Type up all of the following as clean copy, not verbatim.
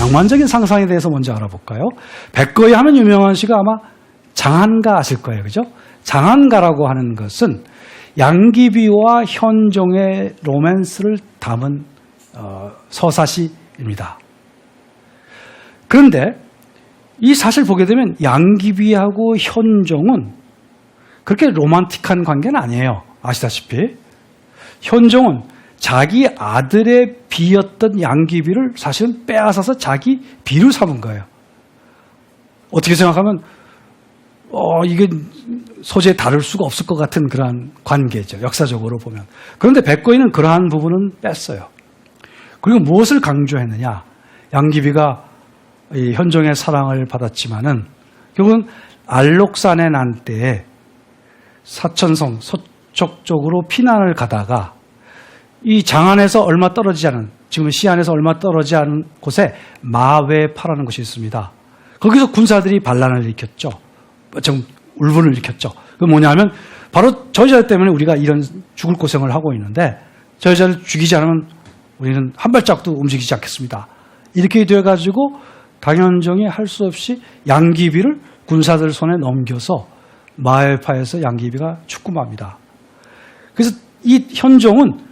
낭만적인 상상에 대해서 먼저 알아볼까요? 백거이 하면 유명한 시가 아마 장안가 아실 거예요. 그죠? 장안가라고 하는 것은 양귀비와 현종의 로맨스를 담은 서사시입니다. 그런데 이 사실 보게 되면 양귀비하고 현종은 그렇게 로man틱한 관계는 아니에요. 아시다시피 현종은 자기 아들의 비였던 양귀비를 사실은 빼앗아서 자기 비로 삼은 거예요. 어떻게 생각하면 이게 소재에 다룰 수가 없을 것 같은 그러한 관계죠. 역사적으로 보면. 그런데 백거이는 그러한 부분은 뺐어요. 그리고 무엇을 강조했느냐. 양귀비가 이 현종의 사랑을 받았지만은 결국은 알록산의 난 때에 사천성 서쪽 쪽으로 피난을 가다가 이 장안에서 얼마 떨어지지 않은, 지금 시안에서 얼마 떨어지지 않은 곳에 마외파라는 곳이 있습니다. 거기서 군사들이 반란을 일으켰죠. 좀 울분을 일으켰죠. 그게 뭐냐면 바로 저 여자 때문에 우리가 이런 죽을 고생을 하고 있는데 저 여자를 죽이지 않으면 우리는 한 발짝도 움직이지 않겠습니다. 이렇게 돼가지고 당현종이 할 수 없이 양귀비를 군사들 손에 넘겨서 마외파에서 양귀비가 죽고 맙니다. 그래서 이 현종은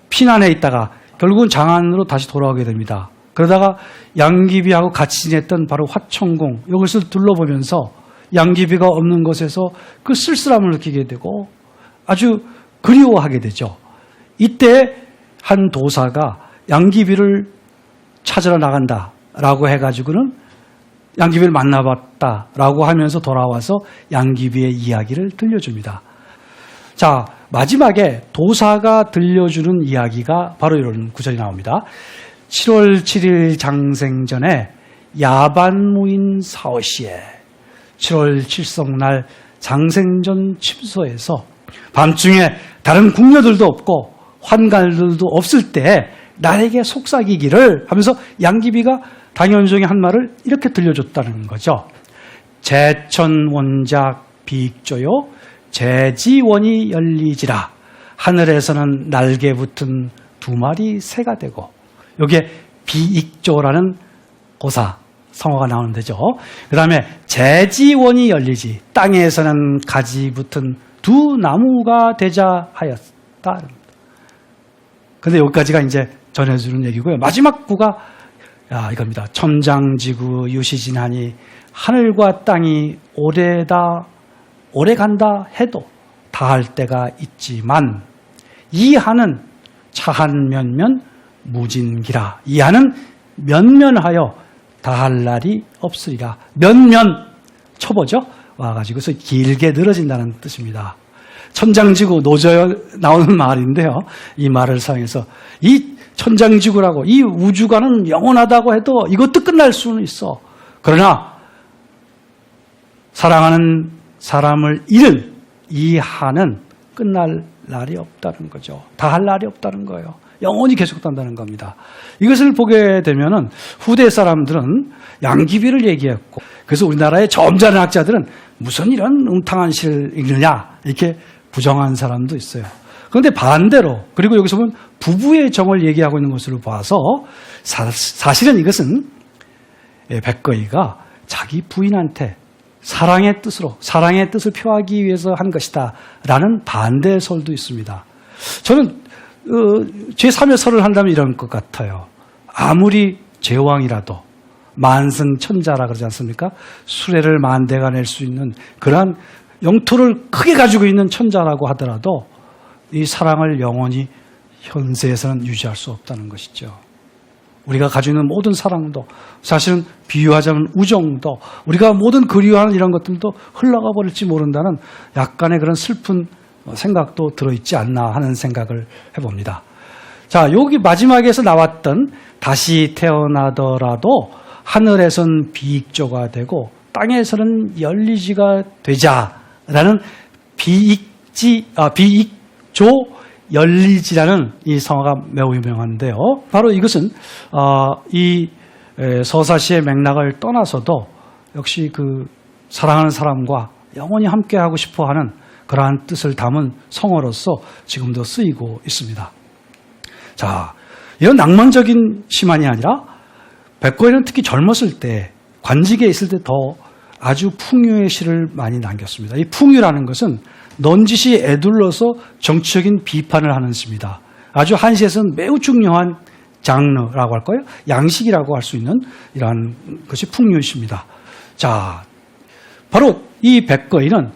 피난해 있다가 결국은 장안으로 다시 돌아오게 됩니다. 그러다가 양귀비하고 같이 지냈던 바로 화천궁 이것을 둘러보면서 양귀비가 없는 곳에서 그 쓸쓸함을 느끼게 되고 아주 그리워하게 되죠. 이때 한 도사가 양귀비를 찾으러 나간다라고 해가지고는 양귀비를 만나봤다라고 하면서 돌아와서 양귀비의 이야기를 들려줍니다. 자, 마지막에 도사가 들려주는 이야기가 바로 이런 구절이 나옵니다. 7월 7일 장생전에 야반무인 사오시에 7월 7성날 장생전 침소에서 밤중에 다른 궁녀들도 없고 환관들도 없을 때 나에게 속삭이기를 하면서 양귀비가 당현종의 한 말을 이렇게 들려줬다는 거죠. 제천원작 비익조요 제지원이 열리지라 하늘에서는 날개 붙은 두 마리 새가 되고 여기에 비익조라는 고사 성어가 나오는 데죠. 그 다음에 제지원이 열리지 땅에서는 가지 붙은 두 나무가 되자 하였다. 근데 여기까지가 이제 전해주는 얘기고요. 마지막 구가 이겁니다. 첨장지구 유시진하니 하늘과 땅이 오래 간다 해도 다할 때가 있지만 이 한은 차한 면면 무진기라. 이 한은 면면하여 다할 날이 없으리라. 면면 초보죠. 와가지고서 길게 늘어진다는 뜻입니다. 천장지구 노저에 나오는 말인데요. 이 말을 사용해서 이 천장지구라고 이 우주관은 영원하다고 해도 이것도 끝날 수는 있어. 그러나 사랑하는 사람을 잃은 이 한은 끝날 날이 없다는 거죠. 다할 날이 없다는 거예요. 영원히 계속된다는 겁니다. 이것을 보게 되면은 후대 사람들은 양귀비를 얘기했고 그래서 우리나라의 점잖은 학자들은 무슨 이런 웅탕한 시를 읽느냐 이렇게 부정한 사람도 있어요. 그런데 반대로 그리고 여기서 보면 부부의 정을 얘기하고 있는 것으로 봐서 사실은 이것은 백거이가 자기 부인한테 사랑의 뜻을 표하기 위해서 한 것이다 라는 반대 설도 있습니다. 저는 제3의 설을 한다면 이런 것 같아요. 아무리 제왕이라도 만승천자라 그러지 않습니까? 수레를 만대가 낼 수 있는 그러한 영토를 크게 가지고 있는 천자라고 하더라도 이 사랑을 영원히 현세에서는 유지할 수 없다는 것이죠. 우리가 가지고 있는 모든 사랑도 사실은 비유하자면 우정도 우리가 모든 그리워하는 이런 것들도 흘러가 버릴지 모른다는 약간의 그런 슬픈 생각도 들어있지 않나 하는 생각을 해봅니다. 자, 여기 마지막에서 나왔던 다시 태어나더라도 하늘에선 비익조가 되고 땅에서는 열리지가 되자라는 비익조 열리지라는 이 성어가 매우 유명한데요. 바로 이것은 이 서사시의 맥락을 떠나서도 역시 그 사랑하는 사람과 영원히 함께하고 싶어하는 그러한 뜻을 담은 성어로서 지금도 쓰이고 있습니다. 자, 이런 낭만적인 시만이 아니라 백거이는 특히 젊었을 때 관직에 있을 때 더 아주 풍요의 시를 많이 남겼습니다. 이 풍요라는 것은 넌지시 에둘러서 정치적인 비판을 하는 시입니다. 아주 한시에서는 매우 중요한 장르라고 할까요? 양식이라고 할 수 있는 이러한 것이 풍요시입니다. 자, 바로 이 백거이는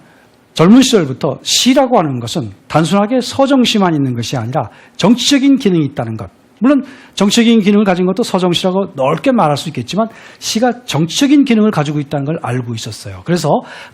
젊은 시절부터 시라고 하는 것은 단순하게 서정시만 있는 것이 아니라 정치적인 기능이 있다는 것. 물론 정치적인 기능을 가진 것도 서정시라고 넓게 말할 수 있겠지만 시가 정치적인 기능을 가지고 있다는 걸 알고 있었어요. 그래서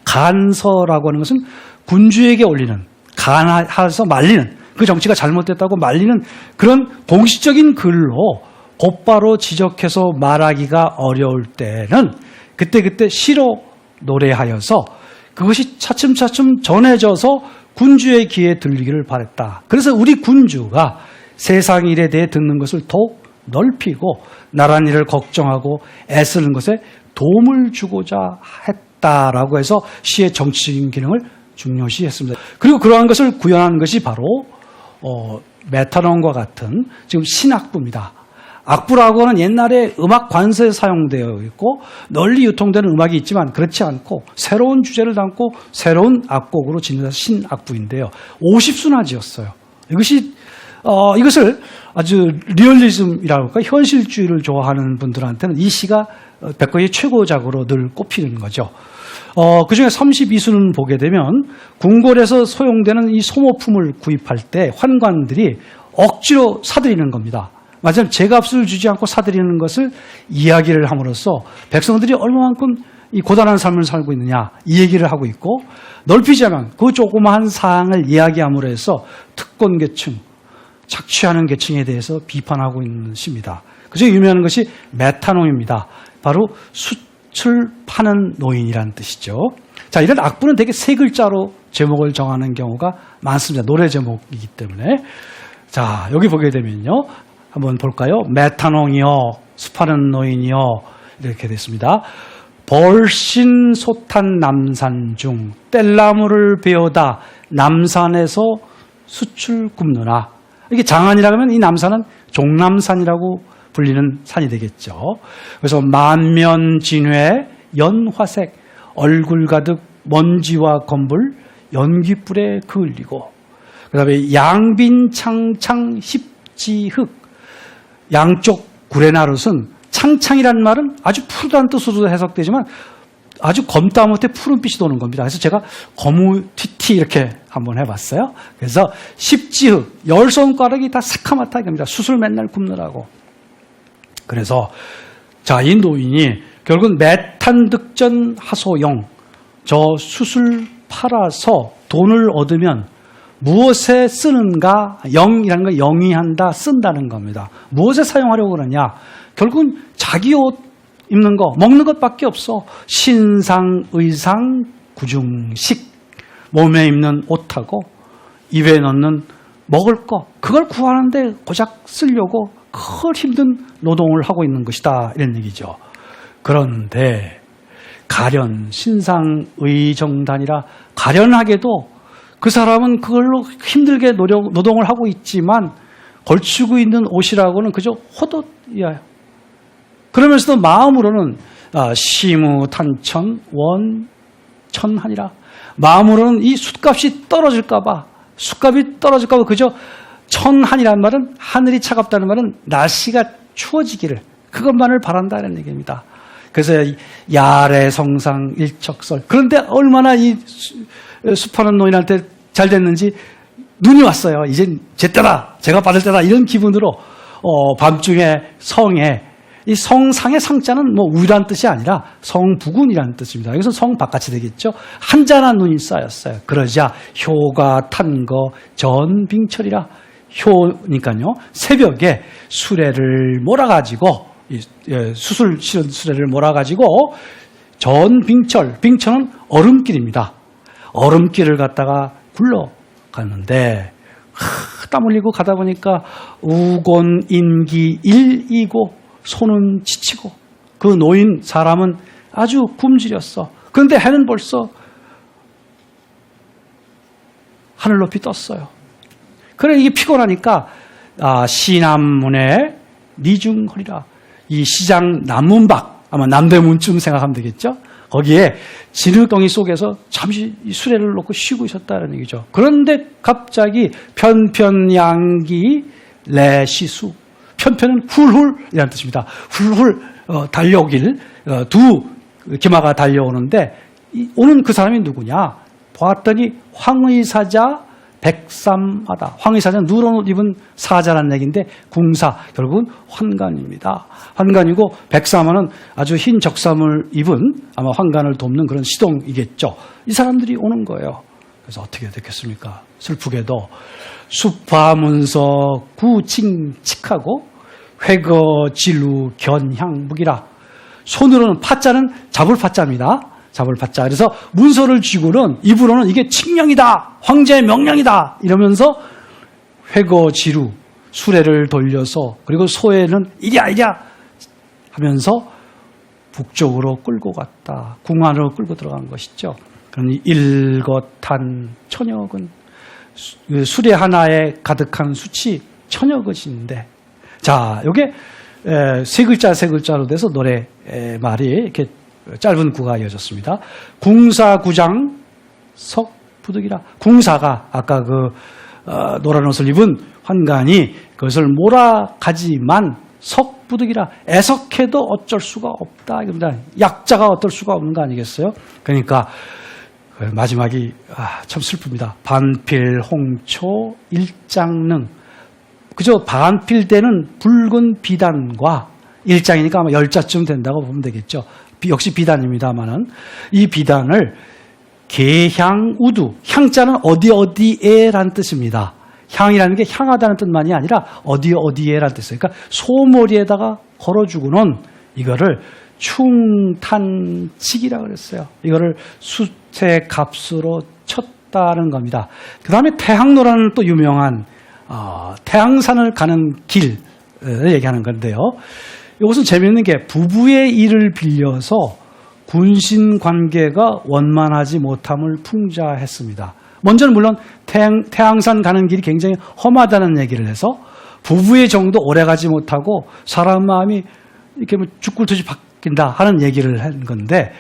간서라고 하는 것은 군주에게 올리는, 간하서 말리는, 그 정치가 잘못됐다고 말리는 그런 공식적인 글로 곧바로 지적해서 말하기가 어려울 때는 그때 시로 노래하여서 그것이 차츰차츰 전해져서 군주의 귀에 들리기를 바랬다. 그래서 우리 군주가 세상 일에 대해 듣는 것을 더욱 넓히고 나란 일을 걱정하고 애쓰는 것에 도움을 주고자 했다라고 해서 시의 정치적인 기능을 중요시했습니다. 그리고 그러한 것을 구현한 것이 바로 메타논과 같은 지금 신악부입니다. 악부라고 하는 옛날에 음악 관서에 사용되어 있고 널리 유통되는 음악이 있지만 그렇지 않고 새로운 주제를 담고 새로운 악곡으로 짓는 신악부인데요. 50수나 지었어요. 이것을 아주 리얼리즘이라고 할까 현실주의를 좋아하는 분들한테는 이 시가 백거이의 최고작으로 늘 꼽히는 거죠. 그중에 32수는 보게 되면 궁궐에서 소용되는 이 소모품을 구입할 때 환관들이 억지로 사들이는 겁니다. 맞아요. 제값을 주지 않고 사들이는 것을 이야기를 함으로써 백성들이 얼마만큼 이 고단한 삶을 살고 있느냐 이 얘기를 하고 있고 넓히자면 그 조그마한 사항을 이야기함으로 해서 특권계층, 착취하는 계층에 대해서 비판하고 있는 시입니다. 그중에 유명한 것이 메타논입니다. 바로 숯을 파는 노인이라는 뜻이죠. 자, 이런 악부는 대개 세 글자로 제목을 정하는 경우가 많습니다. 노래 제목이기 때문에. 자, 여기 보게 되면요. 한번 볼까요? 메타논이요, 숯파는 노인이요, 이렇게 됐습니다. 벌신소탄 남산 중 뗄나무를 베어다 남산에서 숯을 굽느나. 이게 장안이라면 이 남산은 종남산이라고 불리는 산이 되겠죠. 그래서 만면진회 연화색 얼굴 가득 먼지와 검불 연기불에 그을리고 그 다음에 양빈창창 십지흑 양쪽 구레나룻은 창창이라는 말은 아주 푸르다는 뜻으로 해석되지만 아주 검다 못해 푸른빛이 도는 겁니다. 그래서 제가 거무튀튀 이렇게 한번 해봤어요. 그래서 십지흑, 10손가락이 다 새카맣다 이겁니다. 숯을 맨날 굽느라고. 그래서 자, 이 노인이 결국은 매탄득전 하소영, 저 숯을 팔아서 돈을 얻으면 무엇에 쓰는가? 영이라는 건 영위한다, 쓴다는 겁니다. 무엇에 사용하려고 그러냐? 결국은 자기 옷 입는 거, 먹는 것밖에 없어. 신상, 의상, 구중식. 몸에 입는 옷하고 입에 넣는 먹을 거, 그걸 구하는데 고작 쓰려고 큰 힘든 노동을 하고 있는 것이다, 이런 얘기죠. 그런데 가련, 신상의정단이라 가련하게도 그 사람은 그걸로 힘들게 노동을 하고 있지만 걸치고 있는 옷이라고는 그저 헛옷이야. 그러면서도 마음으로는 시무탄천 원천하니라. 마음으로는 이 숯값이 떨어질까봐, 숯값이 떨어질까봐 그저 천한이라는 말은 하늘이 차갑다는 말은 날씨가 추워지기를, 그것만을 바란다는 얘기입니다. 그래서 야래 성상 일척설. 그런데 얼마나 이 숲하는 노인한테 잘 됐는지 눈이 왔어요. 이젠 제 때다, 제가 받을 때다, 이런 기분으로 밤중에 성에, 이 성상의 상자는 뭐 우유란 뜻이 아니라 성부군이라는 뜻입니다. 여기서 성 바깥이 되겠죠. 한잔한 눈이 쌓였어요. 그러자 효가 탄거 전빙철이라. 효니까요, 새벽에 수레를 몰아가지고, 수술 실은 수레를 몰아가지고 전빙철, 빙철은 얼음길입니다. 얼음길을 갔다가 굴러갔는데 땀 흘리고 가다 보니까 우곤인기 일이고 손은 지치고 그 노인 사람은 아주 굶주렸어. 그런데 해는 벌써 하늘 높이 떴어요. 그래, 이게 피곤하니까 시남문에 니중허리라. 이 시장 남문박, 아마 남대문쯤 생각하면 되겠죠. 거기에 진흙덩이 속에서 잠시 수레를 놓고 쉬고 있었다는 얘기죠. 그런데 갑자기 편편양기 레시수, 편편은 훌훌이라는 뜻입니다. 훌훌 달려오길 두 기마가 달려오는데 오는 그 사람이 누구냐? 보았더니 황의사자 백삼하다. 황의사자는 누런 옷 입은 사자라는 얘기인데 궁사, 결국은 환관입니다. 환관이고 백삼하는 아주 흰 적삼을 입은 아마 환관을 돕는 그런 시동이겠죠. 이 사람들이 오는 거예요. 그래서 어떻게 됐겠습니까? 슬프게도 수파문서 구칭칙하고 회거진루 견향묵이라. 손으로는 파자는 잡을 파자입니다. 잡을 파자. 그래서 문서를 쥐고는 입으로는 이게 칙령이다, 황제의 명령이다 이러면서 회거지루, 수레를 돌려서, 그리고 소에는 이랴 하면서 북쪽으로 끌고 갔다. 궁 안으로 끌고 들어간 것이죠. 그러니 일거탄 천여근, 수레 하나에 가득한 수치 천여것인데, 자, 요게 세 글자로 돼서 노래 말이 이렇게 짧은 구가 이어졌습니다. 궁사구장 석부득이라. 궁사가 아까 노란 옷을 입은 환관이 그것을 몰아가지만 석부득이라. 애석해도 어쩔 수가 없다. 이겁니다. 약자가 어떨 수가 없는 거 아니겠어요? 그러니까 마지막이 참 슬픕니다. 반필 홍초 일장능. 그저 반필되는 붉은 비단과, 일장이니까 아마 10자쯤 된다고 보면 되겠죠. 역시 비단입니다만은 이 비단을 개향우두, 향자는 어디에라는 뜻입니다. 향이라는 게 향하다는 뜻만이 아니라 어디에라는 뜻이에요. 그러니까 소머리에다가 걸어주고는 이거를 충탄칙이라고 그랬어요. 이거를 수태값으로 쳤다는 겁니다. 그 다음에 태항로라는 또 유명한 태항산을 가는 길을 얘기하는 건데요. 이것은 재미있는 게 부부의 일을 빌려서 군신 관계가 원만하지 못함을 풍자했습니다. 먼저는 물론 태항산 가는 길이 굉장히 험하다는 얘기를 해서 부부의 정도 오래가지 못하고 사람 마음이 이렇게 죽굴듯이 바뀐다 하는 얘기를 한 건데,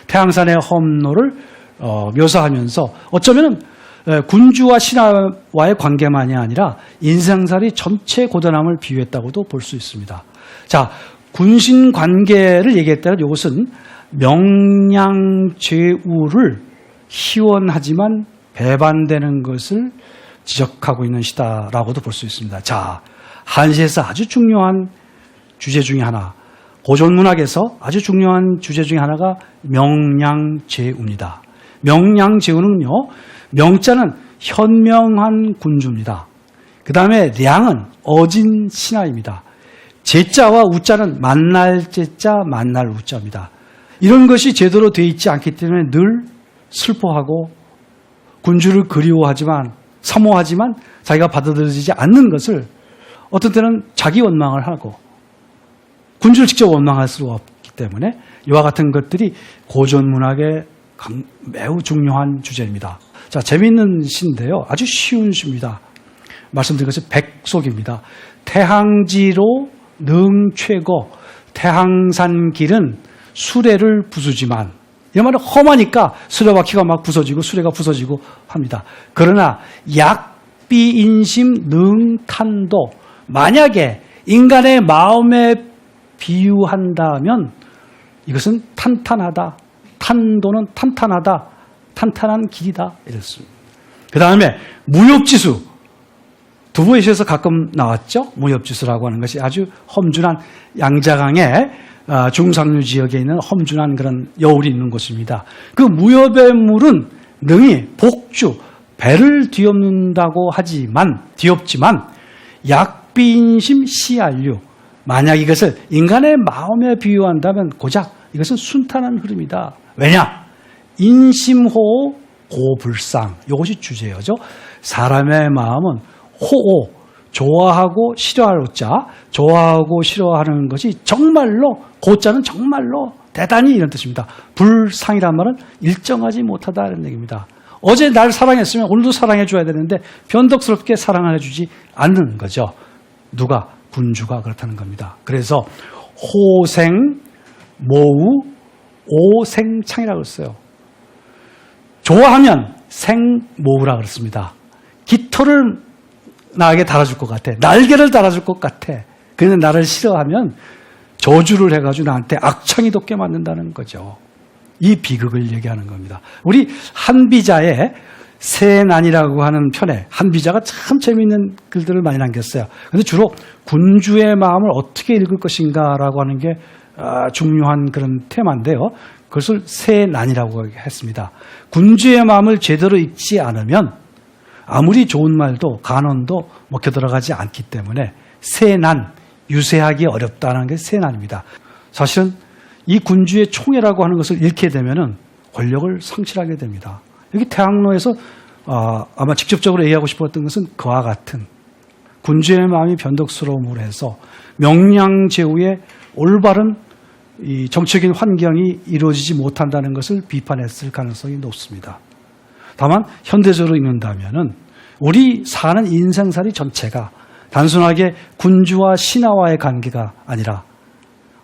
태항산의 험로를 묘사하면서 어쩌면은 군주와 신하와의 관계만이 아니라 인생살이 전체 고단함을 비유했다고도 볼 수 있습니다. 자, 군신 관계를 얘기했다면 이것은 명량죄우를 희원하지만 배반되는 것을 지적하고 있는 시다라고도 볼 수 있습니다. 자, 한시에서 아주 중요한 주제 중에 하나, 고전문학에서 아주 중요한 주제 중에 하나가 명량죄우입니다. 명량죄우는요, 명자는 현명한 군주입니다. 그 다음에 량은 어진 신하입니다. 제자와 우자는 만날 제자, 만날 우자입니다. 이런 것이 제대로 되어 있지 않기 때문에 늘 슬퍼하고 군주를 그리워하지만, 사모하지만 자기가 받아들여지지 않는 것을 어떤 때는 자기 원망을 하고 군주를 직접 원망할 수가 없기 때문에 이와 같은 것들이 고전문학의 매우 중요한 주제입니다. 자, 재미있는 시인데요. 아주 쉬운 시입니다. 말씀드린 것은 백속입니다. 태항지로 능최고, 태항산 길은 수레를 부수지만, 이 말은 험하니까 수레바퀴가 막 부서지고 수레가 부서지고 합니다. 그러나 약비인심 능탄도, 만약에 인간의 마음에 비유한다면 이것은 탄탄하다, 탄도는 탄탄하다, 탄탄한 길이다 이랬습니다. 그 다음에 무협지수, 두부의 시에서 가끔 나왔죠. 무협지수라고 하는 것이 아주 험준한 양자강의 중상류 지역에 있는 험준한 그런 여울이 있는 곳입니다. 그 무협의 물은 능히 복주, 배를 뒤엎는다고 하지만, 뒤엎지만 약비인심 시알류, 만약 이것을 인간의 마음에 비유한다면 고작 이것은 순탄한 흐름이다. 왜냐? 인심호 고불상, 이것이 주제죠. 사람의 마음은 호오, 좋아하고 싫어할 자, 좋아하고 싫어하는 것이 정말로, 고자는 정말로 대단히 이런 뜻입니다. 불상이란 말은 일정하지 못하다는 얘기입니다. 어제 날 사랑했으면 오늘도 사랑해줘야 되는데 변덕스럽게 사랑을 해주지 않는 거죠. 누가? 군주가 그렇다는 겁니다. 그래서 호생, 모우, 오생창이라고 했어요. 좋아하면 생모우라 그랬습니다. 깃털을 나에게 달아줄 것 같아. 날개를 달아줄 것 같아. 그런데 나를 싫어하면 저주를 해가지고 나한테 악창이 돋게 만든다는 거죠. 이 비극을 얘기하는 겁니다. 우리 한비자의 세난이라고 하는 편에 한비자가 참 재미있는 글들을 많이 남겼어요. 그런데 주로 군주의 마음을 어떻게 읽을 것인가라고 하는 게 중요한 그런 테마인데요. 그것을 세난이라고 했습니다. 군주의 마음을 제대로 읽지 않으면 아무리 좋은 말도 간언도 먹혀 들어가지 않기 때문에 세난, 유세하기 어렵다는 게 세난입니다. 사실은 이 군주의 총애라고 하는 것을 잃게 되면은 권력을 상실하게 됩니다. 여기 태학로에서 아마 직접적으로 얘기하고 싶었던 것은 그와 같은 군주의 마음이 변덕스러움으로 해서 명량제후의 올바른 이 정치적인 환경이 이루어지지 못한다는 것을 비판했을 가능성이 높습니다. 다만 현대적으로 읽는다면은 우리 사는 인생살이 전체가 단순하게 군주와 신하와의 관계가 아니라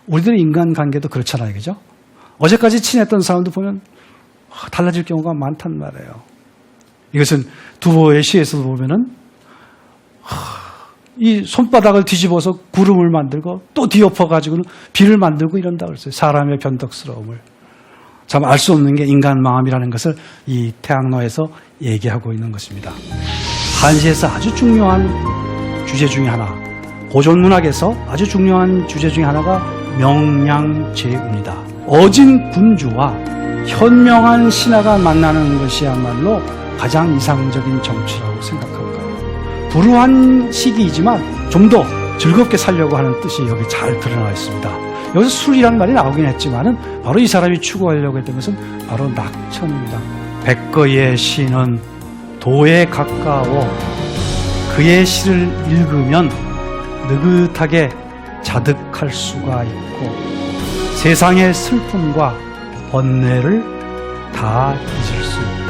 우리들의 인간관계도 그렇잖아요. 그죠? 어제까지 친했던 사람도 보면 달라질 경우가 많단 말이에요. 이것은 두보의 시에서 보면은 이 손바닥을 뒤집어서 구름을 만들고 또 뒤엎어가지고는 비를 만들고 이런다고 그랬어요. 사람의 변덕스러움을. 참 알 수 없는 게 인간 마음이라는 것을 이 태학로에서 얘기하고 있는 것입니다. 한시에서 아주 중요한 주제 중에 하나, 고전문학에서 아주 중요한 주제 중에 하나가 명량제후입니다. 어진 군주와 현명한 신하가 만나는 것이야말로 가장 이상적인 정치라고 생각합니다. 불우한 시기이지만 좀 더 즐겁게 살려고 하는 뜻이 여기 잘 드러나 있습니다. 여기서 술이란 말이 나오긴 했지만은 바로 이 사람이 추구하려고 했던 것은 바로 낙천입니다. 백거의 시는 도에 가까워 그의 시를 읽으면 느긋하게 자득할 수가 있고 세상의 슬픔과 번뇌를 다 잊을 수 있다.